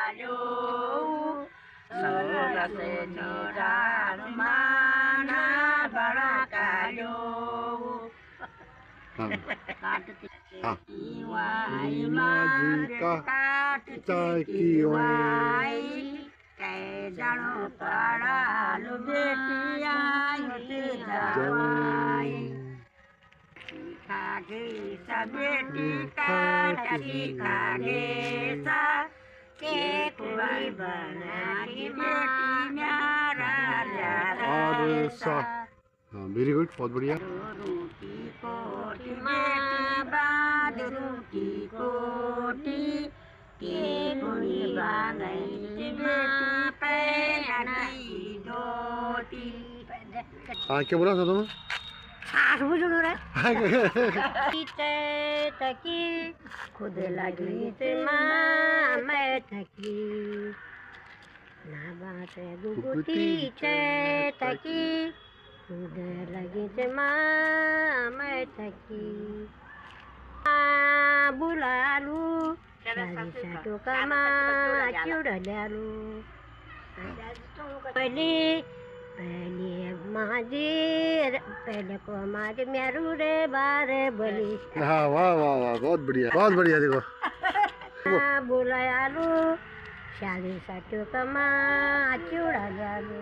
कालो सोला से नोरार माना बड़ा कालो काटती वाई मार काटती वाई कै जानो पड़ा लो बेटिया युति दवाई खागे सा बेटी काटती खागे सा के कोई बना की बेटी म्यारा और सा हाँ वेरी गुड बहुत बढ़िया रोटी कोटी बेटी बाद रोटी कोटी के कोई बागई बेटी पहनाई धोती हाँ क्या बोला था तुम तकी खुद लगी माँ मैं थकी ना बात गुगुती तकी खुद लगी माँ मैं थकी बुला लू साटू कमा चिड़ू पहले माझी पहले को माझी मेरू रे बारे बोली हाँ वाह वाह वाह बहुत बढ़िया देखो बुलाया लू शाली साटू कमा चिड़ा जालू